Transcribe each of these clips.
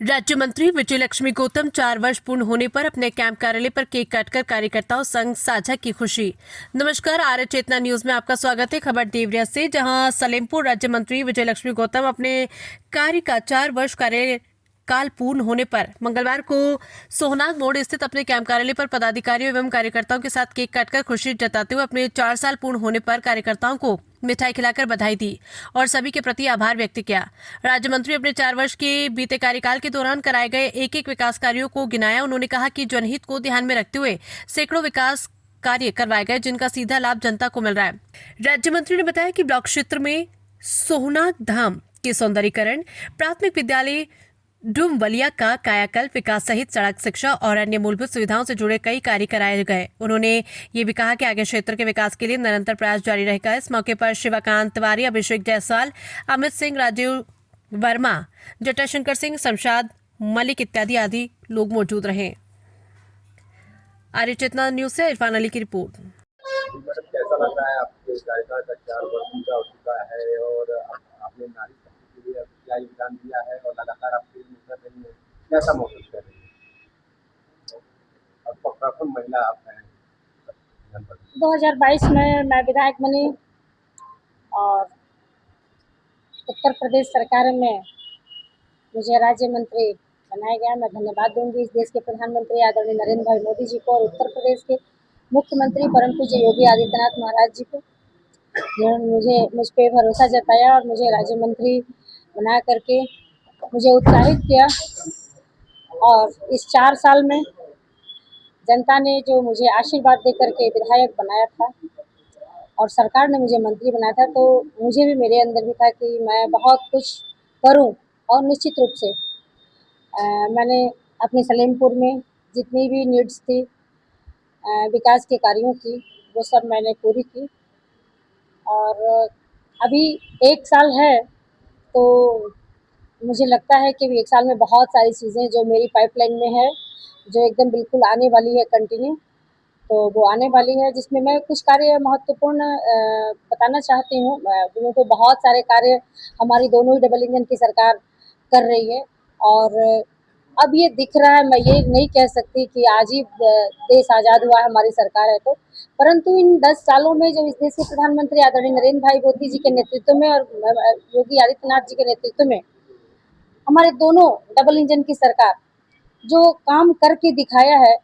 राज्य मंत्री विजयलक्ष्मी गौतम 4 वर्ष पूर्ण होने पर अपने कैंप कार्यालय पर केक काटकर कार्यकर्ताओं संग साझा की खुशी। नमस्कार, आर्य चेतना न्यूज में आपका स्वागत है। खबर देवरिया से, जहां सलेमपुर राज्य मंत्री विजयलक्ष्मी गौतम अपने कार्य का 4 वर्ष कार्यकाल पूर्ण होने पर मंगलवार को सोहनाग मोड़ स्थित अपने कैंप कार्यालय पर पदाधिकारियों एवं कार्यकर्ताओं के साथ केक काटकर खुशी जताते हुए अपने 4 साल पूर्ण होने पर कार्यकर्ताओं को मिठाई खिलाकर बधाई दी और सभी के प्रति आभार व्यक्त किया। राज्य मंत्री अपने 4 वर्ष के बीते कार्यकाल के दौरान कराए गए एक एक विकास कार्यों को गिनाया। उन्होंने कहा कि जनहित को ध्यान में रखते हुए सैकड़ों विकास कार्य करवाए गए, जिनका सीधा लाभ जनता को मिल रहा है। राज्य मंत्री ने बताया कि ब्लॉक क्षेत्र में सोहनाग धाम के सौंदर्यीकरण, प्राथमिक विद्यालय डुमवलिया का कायाकल्प, विकास सहित सड़क, शिक्षा और अन्य मूलभूत सुविधाओं से जुड़े कई कार्य कराए गए। उन्होंने ये भी कहा कि आगे क्षेत्र के विकास के लिए निरंतर प्रयास जारी रहेगा। इस मौके पर शिवाकांत तिवारी, अभिषेक जायसवाल, अमित सिंह, राजीव वर्मा, जटाशंकर सिंह, शमशाद मलिक इत्यादि आदि लोग मौजूद रहे। आर्य चेतना न्यूज से इरफान अली की रिपोर्ट। मैडम, कैसा लग रहा है आपके कार्यकाल का 4 वर्ष पूरा हो चुका है और आपने नारी शक्ति के लिए क्या योगदान दिया है और लगातार आप फील्ड में कर रही हैं, कैसा महसूस कर रही है? अब प्रथम महिला आप हैं जनपद। 2022 में मैं विधायक बनी और उत्तर प्रदेश सरकार में मुझे राज्य मंत्री बनाया गया। मैं धन्यवाद दूंगी इस देश के प्रधानमंत्री आदरणीय नरेंद्र भाई मोदी जी को और उत्तर प्रदेश के मुख्यमंत्री परम पूज्य योगी आदित्यनाथ महाराज जी को, जिन्होंने मुझ पे भरोसा जताया और मुझे राज्य मंत्री बना करके मुझे उत्साहित किया। और इस 4 साल में जनता ने जो मुझे आशीर्वाद दे करके विधायक बनाया था और सरकार ने मुझे मंत्री बनाया था, तो मुझे भी, मेरे अंदर भी था कि मैं बहुत कुछ करूं। और निश्चित रूप से मैंने अपने सलेमपुर में जितनी भी नीड्स थी विकास के कार्यों की, वो सब मैंने पूरी की। और अभी 1 साल है, तो मुझे लगता है कि 1 साल में बहुत सारी चीज़ें जो मेरी पाइपलाइन में है, जो एकदम बिल्कुल आने वाली है कंटिन्यू, तो वो आने वाली है, जिसमें मैं कुछ कार्य महत्वपूर्ण बताना चाहती हूँ। तो बहुत सारे कार्य हमारी दोनों ही डबल इंजन की सरकार कर रही है और अब ये दिख रहा है। मैं ये नहीं कह सकती कि आज ही देश आज़ाद हुआ है, हमारी सरकार है तो, परंतु इन 10 सालों में जो इस देश के प्रधानमंत्री आदरणीय नरेंद्र भाई मोदी जी के नेतृत्व में और योगी आदित्यनाथ जी के नेतृत्व में हमारे दोनों डबल इंजन की सरकार जो काम करके दिखाया है,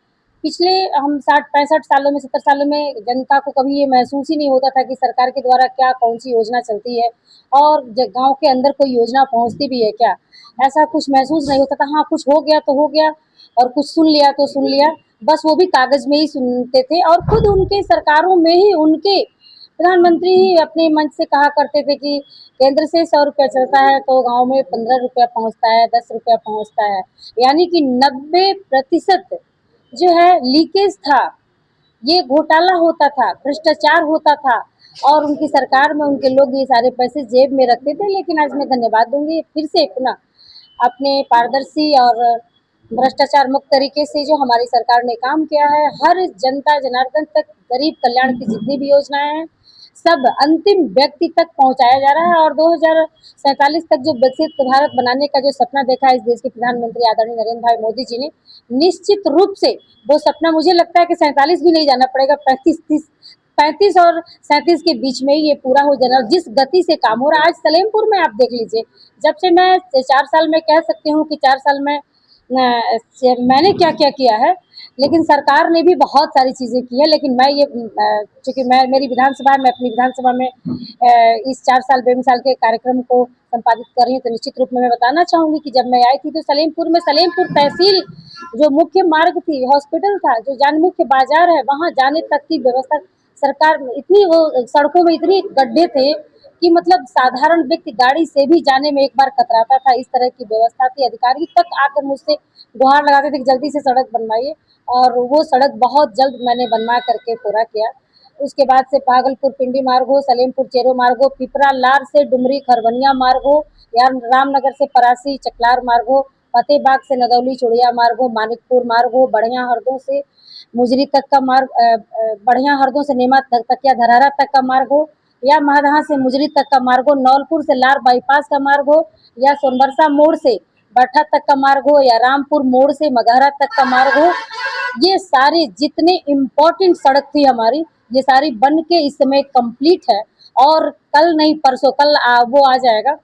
पिछले हम 60-65 सालों में, 70 सालों में जनता को कभी ये महसूस ही नहीं होता था कि सरकार के द्वारा क्या कौन सी योजना चलती है और गांव के अंदर कोई योजना पहुंचती भी है क्या, ऐसा कुछ महसूस नहीं होता था। हाँ, कुछ हो गया तो हो गया और कुछ सुन लिया तो सुन लिया, बस वो भी कागज में ही सुनते थे। और खुद उनके सरकारों में ही उनके प्रधानमंत्री ही अपने मंच से कहा करते थे कि केंद्र से 100 रुपया चलता है तो गांव में 15 रुपया पहुंचता है, 10 रुपया पहुंचता है, यानी कि 90% जो है लीकेज था, ये घोटाला होता था, भ्रष्टाचार होता था और उनकी सरकार में उनके लोग ये सारे पैसे जेब में रखते थे। लेकिन आज मैं धन्यवाद दूंगी फिर से पुनः अपने पारदर्शी और भ्रष्टाचार मुक्त तरीके से जो हमारी सरकार ने काम किया है, हर जनता जनार्दन तक गरीब कल्याण की जितनी भी योजनाएं हैं सब अंतिम व्यक्ति तक पहुंचाया जा रहा है। और 2047 तक जो विकसित भारत बनाने का जो सपना देखा है इस देश के प्रधानमंत्री आदरणीय नरेंद्र भाई मोदी जी ने, निश्चित रूप से वो सपना, मुझे लगता है कि 47 भी नहीं जाना पड़ेगा, 35 और 37 के बीच में ही ये पूरा हो जाना। जिस गति से काम हो रहा है आज सलेमपुर में, आप देख लीजिए, जब से मैं 4 साल में कह सकती हूँ कि 4 साल में मैंने क्या क्या किया है, लेकिन सरकार ने भी बहुत सारी चीज़ें की है। लेकिन मैं ये, चूँकि मैं मेरी विधानसभा में, अपनी विधानसभा में इस 4 साल बेमिसाल के कार्यक्रम को संपादित कर रही हूँ, तो निश्चित रूप में मैं बताना चाहूँगी कि जब मैं आई थी तो सलेमपुर में, सलेमपुर तहसील जो मुख्य मार्ग थी, हॉस्पिटल था, जो जान मुख्य बाजार है, वहाँ जाने तक की व्यवस्था सरकार में इतनी, वो सड़कों में इतनी गड्ढे थे कि मतलब साधारण व्यक्ति गाड़ी से भी जाने में एक बार कतराता था, इस तरह की व्यवस्था थी। अधिकारी तक आकर मुझसे गुहार लगाते थे कि जल्दी से सड़क बनवाइए, और वो सड़क बहुत जल्द मैंने बनवा करके पूरा किया। उसके बाद से भागलपुर पिंडी मार्ग हो, सलेमपुर चेरो मार्ग हो, पिपरा लार से डुमरी खरवनिया मार्ग हो, या रामनगर से परासी चकलार मार्ग हो, फतेहबाग से नदौली चुड़िया मार्ग हो, मानिकपुर मार्ग हो, बढ़िया हरदों से मुजरी तक का मार्ग, बढ़िया हरदों से नेमा तकिया धरारा तक का मार्ग हो, या महदहा से मुजरी तक का मार्ग हो, नौलपुर से लार बाईपास का मार्ग हो, या सोनबरसा मोड़ से बाठा तक का मार्ग हो या रामपुर मोड़ से मगहरा तक का मार्ग हो, ये सारी जितने इम्पोर्टेंट सड़क थी हमारी, ये सारी बन के इस समय कंप्लीट है। और कल नहीं परसों, कल वो आ जाएगा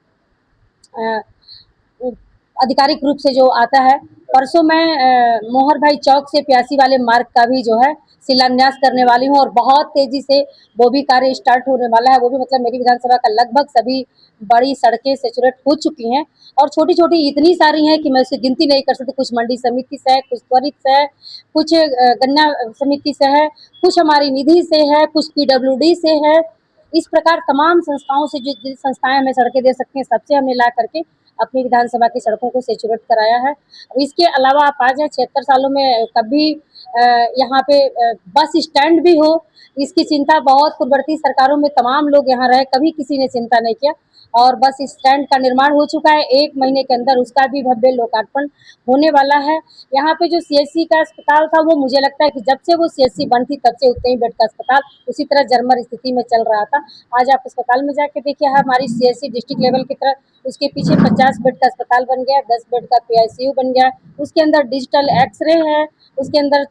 आधिकारिक रूप से जो आता है। परसों मैं मोहर भाई चौक से प्यासी वाले मार्ग का भी जो है शिलान्यास करने वाली हूँ, और बहुत तेजी से वो भी कार्य स्टार्ट होने वाला है। वो भी मतलब मेरी विधानसभा का लगभग सभी बड़ी सड़कें सैचुरेट हो चुकी हैं, और छोटी छोटी इतनी सारी हैं कि मैं उसकी गिनती नहीं कर सकती। कुछ मंडी समिति से है, कुछ त्वरित से है, कुछ गन्ना समिति से है, कुछ हमारी निधि से है, कुछ PWD से है। इस प्रकार तमाम संस्थाओं से जो संस्थाएं हमें सड़कें दे सकती हैं, सबसे हमने ला करके अपनी विधानसभा की सड़कों को सैचुरेट कराया है। इसके अलावा आप आ जाए, 76 सालों में कभी यहाँ पे बस स्टैंड भी हो, इसकी चिंता बहुत पूर्ववर्ती सरकारों में तमाम लोग यहाँ रहे, कभी किसी ने चिंता नहीं किया। और बस स्टैंड का निर्माण हो चुका है, 1 महीने के अंदर उसका भी भव्य लोकार्पण होने वाला है। यहाँ पे जो CHC का अस्पताल था, वो मुझे लगता है कि जब से वो CHC बंद थी तब से उतने ही बेड का अस्पताल उसी तरह जर्मर स्थिति में चल रहा था। आज आप अस्पताल में जाके देखिए, हमारी CHC डिस्ट्रिक्ट लेवल की तरह उसके पीछे 50 बेड का अस्पताल बन गया, 10 बेड का PICU बन गया, उसके अंदर डिजिटल एक्सरे है, उसके अंदर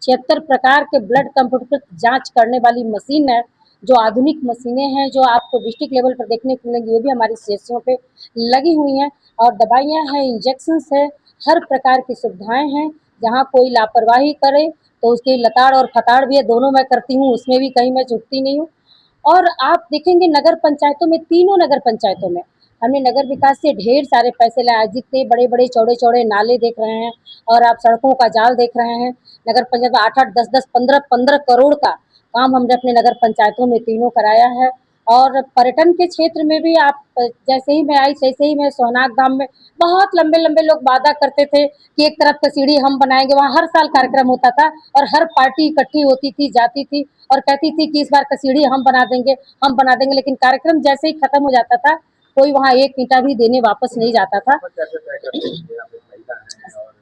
76 प्रकार के ब्लड कंप्यूटर जांच करने वाली मशीन है। जो आधुनिक मशीनें हैं जो आपको डिस्ट्रिक्ट लेवल पर देखने को मिलेंगी, वो भी हमारी CHCओं पे लगी हुई हैं। और दवाइयाँ हैं, इंजेक्शंस है, हर प्रकार की सुविधाएं हैं। जहाँ कोई लापरवाही करे तो उसकी लताड़ और फताड़ भी है, दोनों मैं करती हूँ, उसमें भी कहीं मैं चूकती नहीं हूँ। और आप देखेंगे नगर पंचायतों में, तीनों नगर पंचायतों में हमने नगर विकास से ढेर सारे पैसे लाए। आज जितने बड़े बड़े चौड़े चौड़े नाले देख रहे हैं, और आप सड़कों का जाल देख रहे हैं, नगर पंचायत में 8-8, 10-10, 15-15 करोड़ का काम हमने अपने नगर पंचायतों में तीनों कराया है। और पर्यटन के क्षेत्र में भी आप जैसे ही मैं आई तैसे ही मैं सोहनाग धाम में, बहुत लंबे लंबे लोग वादा करते थे कि एक तरफ का सीढ़ी हम बनाएंगे, वहाँ हर साल कार्यक्रम होता था और हर पार्टी इकट्ठी होती थी, जाती थी और कहती थी कि इस बार का सीढ़ी हम बना देंगे, हम बना देंगे। लेकिन कार्यक्रम जैसे ही खत्म हो जाता था, कोई वहाँ एक ईंटा भी देने वापस नहीं जाता था। कैसे तय करते हैं कि आप एक महिला हैं और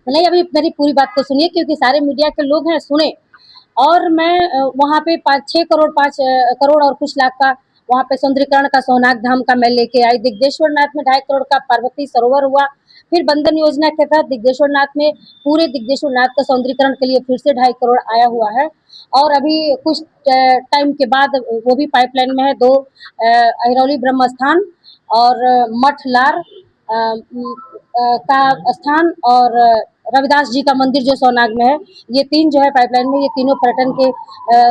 नहीं, अभी मेरी पूरी बात को सुनिए, क्योंकि सारे मीडिया के लोग हैं, सुने। और मैं वहाँ पे 5-6 करोड़, 5 करोड़ और कुछ लाख का वहाँ पे सौंदर्यीकरण का सोहनाग धाम का मैं लेके आई। दिग्देश्वर नाथ में 2.5 करोड़ का पार्वती सरोवर हुआ। फिर बंधन योजना के तहत दिग्देश्वर नाथ में, पूरे दिग्देश्वर नाथ का सौंदर्यीकरण के लिए फिर से 2.5 करोड़ आया हुआ है। और अभी कुछ टाइम के बाद वो भी पाइपलाइन में है, 2 अहिरौली ब्रह्म स्थान और मठ लार का स्थान, और रविदास जी का मंदिर जो सोनाग में है, ये 3 जो है पाइपलाइन में, ये तीनों पर्यटन के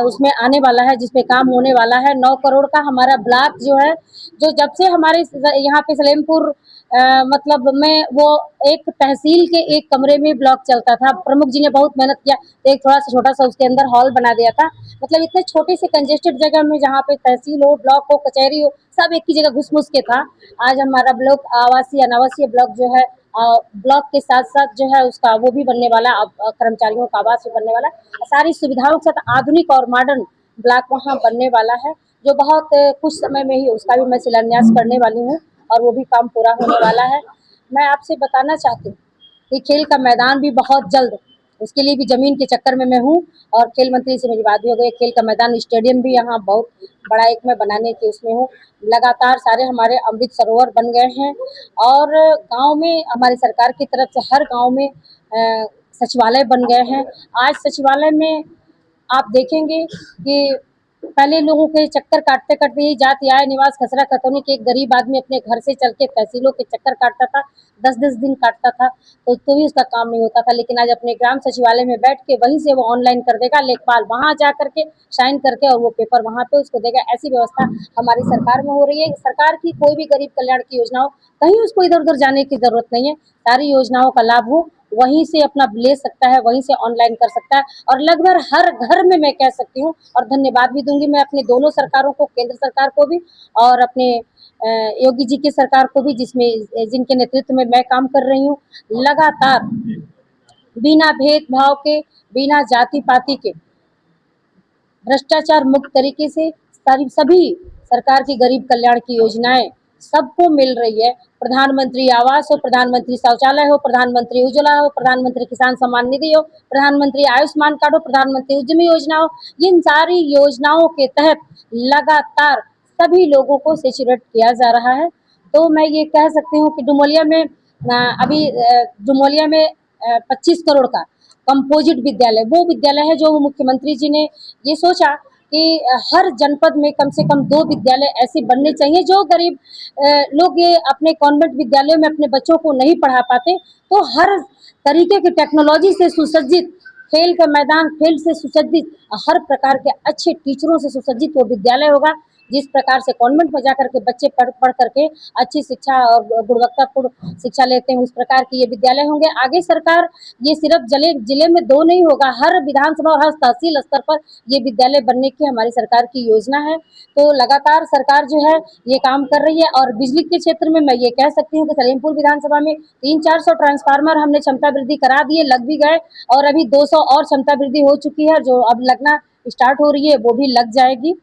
उसमें आने वाला है, जिसपे काम होने वाला है। 9 करोड़ का हमारा ब्लॉक जो है, जो जब से हमारे यहाँ पे सलेमपुर मतलब में वो एक तहसील के एक कमरे में ब्लॉक चलता था, प्रमुख जी ने बहुत मेहनत किया, तो एक थोड़ा सा छोटा सा उसके अंदर हॉल बना दिया था। मतलब इतने छोटे से कंजेस्टेड जगह में जहाँ पे तहसील हो, ब्लॉक हो, कचहरी हो, सब एक ही जगह घुस मुस के था। आज हमारा ब्लॉक आवासीय अनावासीय ब्लॉक जो है, ब्लॉक के साथ साथ जो है उसका वो भी बनने वाला, अब कर्मचारियों का आवास भी बनने वाला, सारी सुविधाओं के साथ आधुनिक और मॉडर्न ब्लॉक वहाँ बनने वाला है, जो बहुत कुछ समय में ही उसका भी मैं शिलान्यास करने वाली हूँ, और वो भी काम पूरा होने वाला है। मैं आपसे बताना चाहती हूँ कि खेल का मैदान भी बहुत जल्द, उसके लिए भी जमीन के चक्कर में मैं हूँ, और खेल मंत्री से मेरी बात भी हो गई। खेल का मैदान, स्टेडियम भी यहाँ बहुत बड़ा एक मैं बनाने की उसमें हूँ। लगातार सारे हमारे अमृत सरोवर बन गए हैं, और गांव में हमारी सरकार की तरफ से हर गांव में सचिवालय बन गए हैं। आज सचिवालय में आप देखेंगे कि पहले लोगों के चक्कर काटते काटते ही जाति आय निवास खसरा खतौनी के एक गरीब आदमी अपने घर से चल के तहसीलों के चक्कर काटता था, 10-10 दिन काटता था, तो भी उसका काम नहीं होता था। लेकिन आज अपने ग्राम सचिवालय में बैठ के वहीं से वो ऑनलाइन कर देगा, लेखपाल वहां जा करके साइन करके और वो पेपर वहां पे उसको देगा। ऐसी व्यवस्था हमारी सरकार में हो रही है। सरकार की कोई भी गरीब कल्याण की योजना हो, कहीं उसको इधर उधर जाने की जरूरत नहीं है, सारी योजनाओं का लाभ हो वहीं से अपना ले सकता है, वहीं से ऑनलाइन कर सकता है। और लगभग हर घर में मैं कह सकती हूँ, और धन्यवाद भी दूंगी मैं अपने दोनों सरकारों को, केंद्र सरकार को भी और अपने योगी जी की सरकार को भी, जिसमें जिनके नेतृत्व में मैं काम कर रही हूँ। लगातार बिना भेदभाव के, बिना जाति पाति के, भ्रष्टाचार मुक्त तरीके से सभी सरकार की गरीब कल्याण की योजनाएं सबको मिल रही है। प्रधानमंत्री आवास हो, प्रधानमंत्री शौचालय हो, प्रधानमंत्री उज्ज्वला हो, प्रधानमंत्री किसान सम्मान निधि हो, प्रधानमंत्री आयुष्मान कार्ड हो, प्रधानमंत्री उद्यमी योजना हो, इन सारी योजनाओं के तहत लगातार सभी लोगों को सैचुरेट किया जा रहा है। तो मैं ये कह सकती हूँ कि डुमोलिया में अभी डुमोलिया में 25 करोड़ का कंपोजिट विद्यालय, वो विद्यालय है जो मुख्यमंत्री जी ने ये सोचा कि हर जनपद में कम से कम 2 विद्यालय ऐसे बनने चाहिए जो गरीब लोग ये अपने कॉन्वेंट विद्यालयों में अपने बच्चों को नहीं पढ़ा पाते, तो हर तरीके की टेक्नोलॉजी से सुसज्जित, खेल का मैदान, खेल से सुसज्जित, हर प्रकार के अच्छे टीचरों से सुसज्जित वो विद्यालय होगा। जिस प्रकार से कॉन्वेंट में जाकर के बच्चे पढ़ करके अच्छी शिक्षा और गुणवत्तापूर्ण शिक्षा लेते हैं, उस प्रकार के ये विद्यालय होंगे। आगे सरकार ये सिर्फ जिले में 2 नहीं होगा, हर विधानसभा और हर तहसील स्तर पर ये विद्यालय बनने की हमारी सरकार की योजना है। तो लगातार सरकार जो है ये काम कर रही है। और बिजली के क्षेत्र में मैं ये कह सकती हूँ कि सलेमपुर विधानसभा में 300-400 ट्रांसफार्मर हमने क्षमता वृद्धि करा दिए, लग भी गए, और अभी 200 और क्षमता वृद्धि हो चुकी है, जो अब लगना स्टार्ट हो रही है, वो भी लग जाएगी।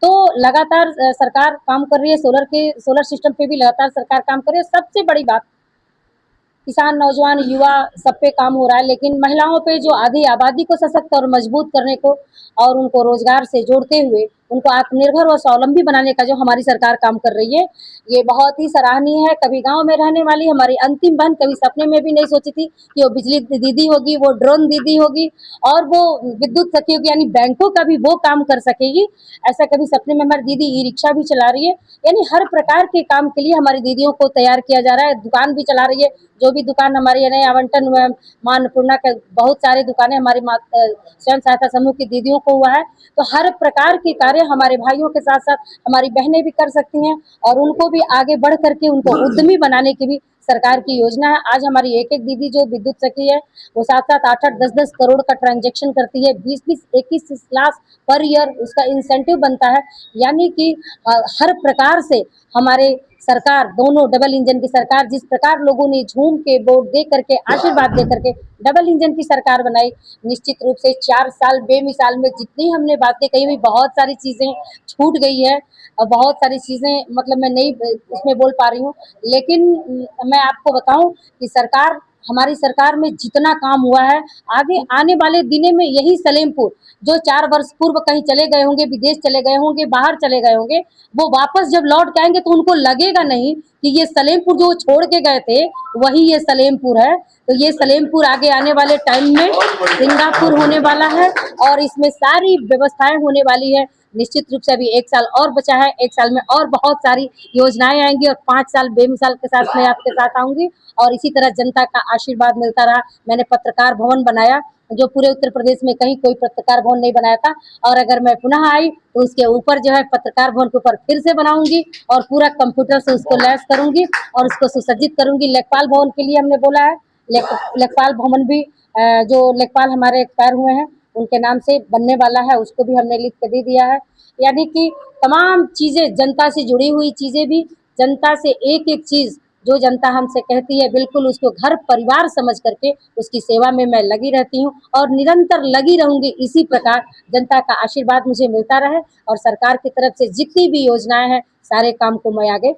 तो लगातार सरकार काम कर रही है, सोलर सिस्टम पे भी लगातार सरकार काम कर रही है। सबसे बड़ी बात, किसान, नौजवान, युवा, सब पे काम हो रहा है, लेकिन महिलाओं पे जो आधी आबादी को सशक्त और मजबूत करने को और उनको रोजगार से जोड़ते हुए उनको आत्मनिर्भर और स्वावलंबी बनाने का जो हमारी सरकार काम कर रही है, ये बहुत ही सराहनीय है। कभी गांव में रहने वाली हमारी अंतिम बहन कभी सपने में भी नहीं सोची थी कि वो बिजली दीदी होगी, वो ड्रोन दीदी होगी और वो विद्युत सखी होगी, यानी बैंकों का भी वो काम कर सकेगी। ऐसा कभी सपने में हमारी दीदी ई रिक्शा भी चला रही है, यानी हर प्रकार के काम के लिए हमारी दीदियों को तैयार किया जा रहा है। दुकान भी चला रही है, जो भी दुकान हमारी नए आवंटन हुआ है, मां अन्नपूर्णा के बहुत सारे दुकानें हमारी स्वयं सहायता समूह की दीदियों को हुआ है। तो हर प्रकार के कार्य हमारे भाइयों के साथ साथ हमारी बहनें भी कर सकती हैं और उनको भी आगे बढ़ करके उनको उद्यमी बनाने की भी सरकार की योजना है। आज हमारी एक दीदी जो विद्युत सखी है, वो 7-7, 8-8, 10-10 करोड़ का ट्रांजेक्शन करती है, 20-20, 21 लाख पर ईयर उसका इंसेंटिव बनता है। यानी कि हर प्रकार से हमारे सरकार, दोनों डबल इंजन की सरकार, जिस प्रकार लोगों ने झूम के वोट दे करके, आशीर्वाद दे करके डबल इंजन की सरकार बनाई, निश्चित रूप से 4 साल बेमिसाल में जितनी हमने बातें कही हुई, बहुत सारी चीजें छूट गई है और बहुत सारी चीजें मतलब मैं नहीं उसमें बोल पा रही हूँ। लेकिन मैं आपको बताऊं कि सरकार, हमारी सरकार में जितना काम हुआ है, आगे आने वाले दिनों में यही सलेमपुर जो 4 वर्ष पूर्व कहीं चले गए होंगे, विदेश चले गए होंगे, बाहर चले गए होंगे, वो वापस जब लौट के आएंगे तो उनको लगेगा नहीं कि ये सलेमपुर जो छोड़ के गए थे वही ये सलेमपुर है। तो ये सलेमपुर आगे आने वाले टाइम में सिंगापुर होने वाला है और इसमें सारी व्यवस्थाएं होने वाली है। निश्चित रूप से अभी 1 साल और बचा है, 1 साल में और बहुत सारी योजनाएं आएंगी और 5 साल बेमिसाल के साथ मैं आपके साथ आऊंगी और इसी तरह जनता का आशीर्वाद मिलता रहा। मैंने पत्रकार भवन बनाया, जो पूरे उत्तर प्रदेश में कहीं कोई पत्रकार भवन नहीं बनाया था, और अगर मैं पुनः आई तो उसके ऊपर जो है पत्रकार भवन के ऊपर फिर से बनाऊंगी और पूरा कंप्यूटर से उसको लैस करूंगी और उसको सुसज्जित करूंगी। लेखपाल भवन के लिए हमने बोला है, लेखपाल भवन भी जो लेखपाल हमारे एक्सपायर हुए हैं उनके नाम से बनने वाला है, उसको भी हमने लिख के दे दिया है। यानी कि तमाम चीजें, जनता से जुड़ी हुई चीजें भी, जनता से एक एक चीज जो जनता हमसे कहती है, बिल्कुल उसको घर परिवार समझ करके उसकी सेवा में मैं लगी रहती हूँ और निरंतर लगी रहूंगी। इसी प्रकार जनता का आशीर्वाद मुझे मिलता रहे और सरकार की तरफ से जितनी भी योजनाएं हैं, सारे काम को मैं आगे